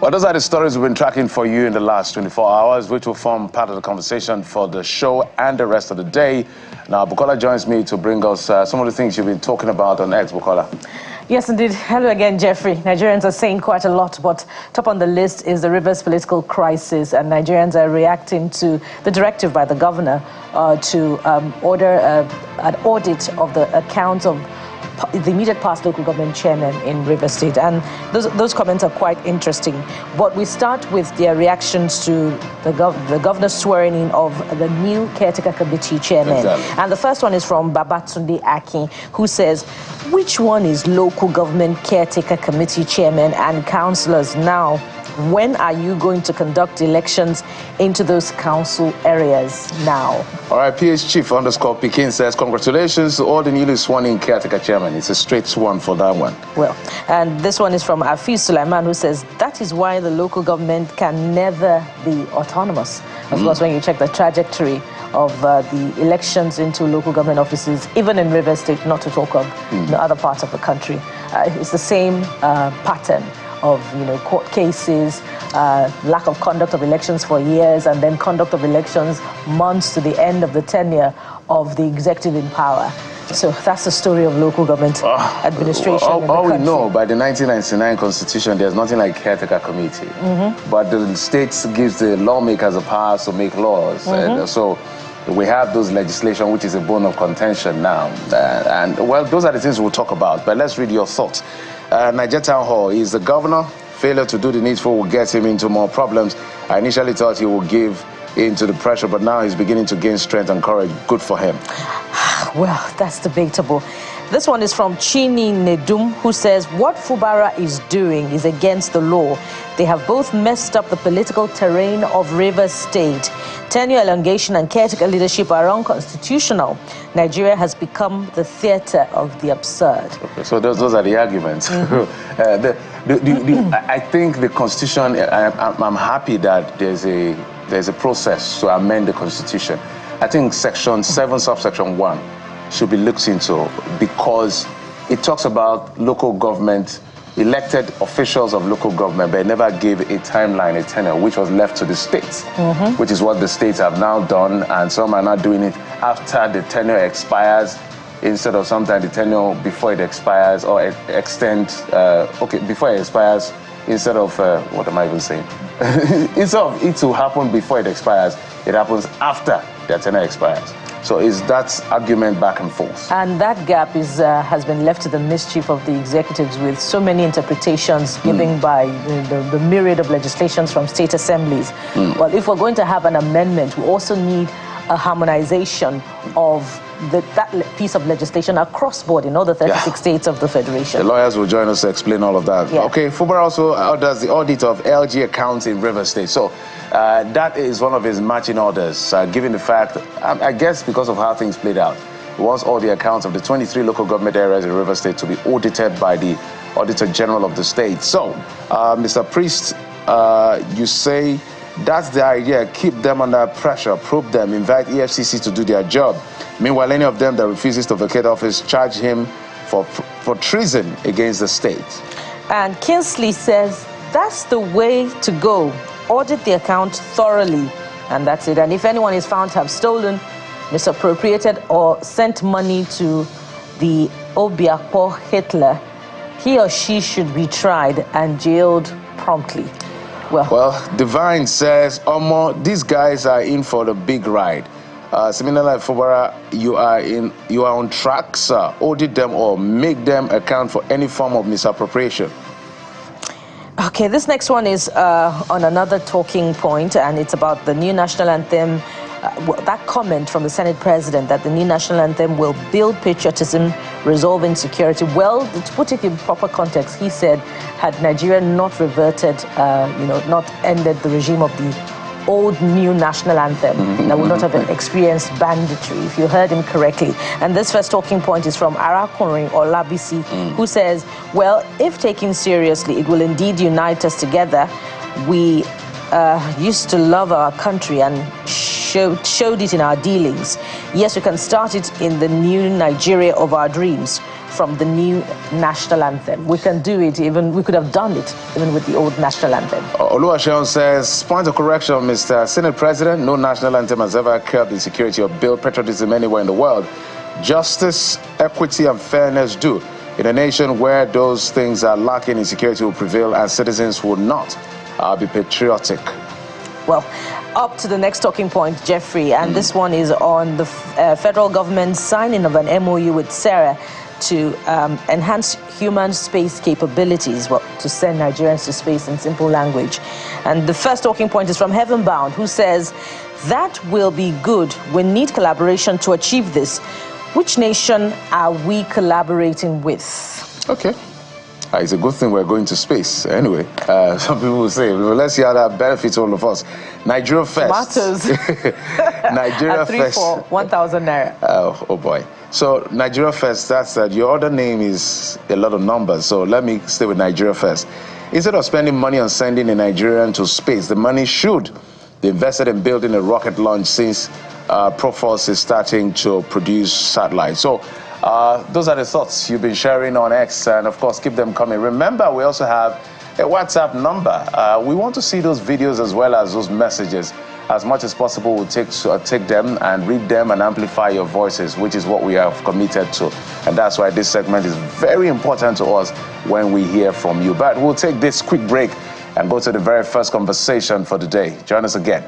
Well, those are the stories we've been tracking for you in the last 24 hours, which will form part of the conversation for the show and the rest of the day. Now, Bukola joins me to bring us some of the things you've been talking about on X. Bukola. Yes, indeed. Hello again, Jeffrey. Nigerians are saying quite a lot, but top on the list is the Rivers political crisis, and Nigerians are reacting to the directive by the governor to order an audit of the accounts of the immediate past local government chairman in Rivers State, and those comments are quite interesting. But we start with their reactions to the governor's swearing in of the new caretaker committee chairman. Exactly. And the first one is from Babatunde Akin, who says, which one is local government caretaker committee chairman and councillors now? When are you going to conduct elections into those council areas now? All right, PH Chief _ Pekin says, congratulations to all the newly sworn in caretaker chairman. It's a straight swan for that one. Well, and this one is from Afiz Sulaiman, who says, that is why the local government can never be autonomous. Of course, when you check the trajectory of the elections into local government offices, even in Rivers State, not to talk of other parts of the country, it's the same pattern of court cases, lack of conduct of elections for years, and then conduct of elections months to the end of the tenure of the executive in power. So that's the story of local government administration. All we know by the 1999 Constitution, there's nothing like caretaker committee. But the state gives the lawmakers the power to make laws. And so we have those legislation, which is a bone of contention now. And well, those are the things we'll talk about. But let's read your thoughts. Niger Town Hall is the governor. Failure to do the needful will get him into more problems. I initially thought he would give into the pressure, but now he's beginning to gain strength and courage. Good for him. Well, that's debatable. This one is from Chini Nedum, who says, what Fubara is doing is against the law. They have both messed up the political terrain of Rivers State. Tenure elongation and caretaker leadership are unconstitutional. Nigeria has become the theater of the absurd. Okay, so those are the arguments. I think the Constitution, I'm happy that there's a process to amend the Constitution. I think Section 7, subsection 1 should be looked into because it talks about local government, elected officials of local government, but it never gave a timeline, a tenure, which was left to the states, which is what the states have now done, and some are not doing it after the tenure expires, instead of sometimes the tenure before it expires, or before it expires, instead of, what am I even saying? Instead of it to happen before it expires, it happens after their tenure expires. So is that argument back and forth? And that gap has been left to the mischief of the executives with so many interpretations given by the myriad of legislations from state assemblies. Well, if we're going to have an amendment, we also need a harmonization of that piece of legislation across board in all the 36 states of the Federation. The lawyers will join us to explain all of that. Okay, Fubara also does the audit of LG accounts in Rivers State. So that is one of his marching orders, given the fact, I guess because of how things played out. He wants all the accounts of the 23 local government areas in Rivers State to be audited by the Auditor General of the state. So, Mr. Priest, you say that's the idea. Keep them under pressure, probe them, invite EFCC to do their job. Meanwhile, any of them that refuses to vacate office, charge him for treason against the state. And Kinsley says that's the way to go. Audit the account thoroughly, and that's it. And if anyone is found to have stolen, misappropriated, or sent money to the Obiakpo Hitler, he or she should be tried and jailed promptly. Well, Divine says, Omo, these guys are in for the big ride. Similarly, Fubara, you are on track, sir. Audit them or make them account for any form of misappropriation. Okay, this next one is on another talking point, and it's about the new national anthem. That comment from the Senate President that the new national anthem will build patriotism, resolve insecurity. Well, to put it in proper context, he said, had Nigeria not reverted, not ended the regime of the old new national anthem, that would not have experienced banditry, if you heard him correctly. And this first talking point is from Arakunrin Olabisi, who says, well, if taken seriously, it will indeed unite us together. We used to love our country and showed it in our dealings. Yes, we can start it in the new Nigeria of our dreams. from the new national anthem. We can do it, we could have done it even with the old national anthem. Oluwaseun says, point of correction, Mr. Senate President, no national anthem has ever curbed insecurity or built patriotism anywhere in the world. Justice, equity, and fairness do. In a nation where those things are lacking, insecurity will prevail and citizens will not be patriotic. Well, up to the next talking point, Jeffrey, and this one is on the federal government signing of an MOU with Sarah to enhance human space capabilities, to send Nigerians to space in simple language. And the first talking point is from Heavenbound, who says, that will be good. We need collaboration to achieve this. Which nation are we collaborating with? Okay. It's a good thing we're going to space. Anyway, some people will say, well, let's see how that benefits all of us. Nigeria first. Tomatoes. Nigeria at 3 first. for 1,000 naira. Oh boy. So Nigeria first, that's your other name is a lot of numbers. So let me stay with Nigeria first. Instead of spending money on sending a Nigerian to space, the money should be invested in building a rocket launch since Proforce is starting to produce satellites. So those are the thoughts you've been sharing on X, and of course, keep them coming. Remember, we also have a WhatsApp number. We want to see those videos as well as those messages. As much as possible, we'll take them and read them and amplify your voices, which is what we have committed to. And that's why this segment is very important to us when we hear from you. But we'll take this quick break and go to the very first conversation for the day. Join us again.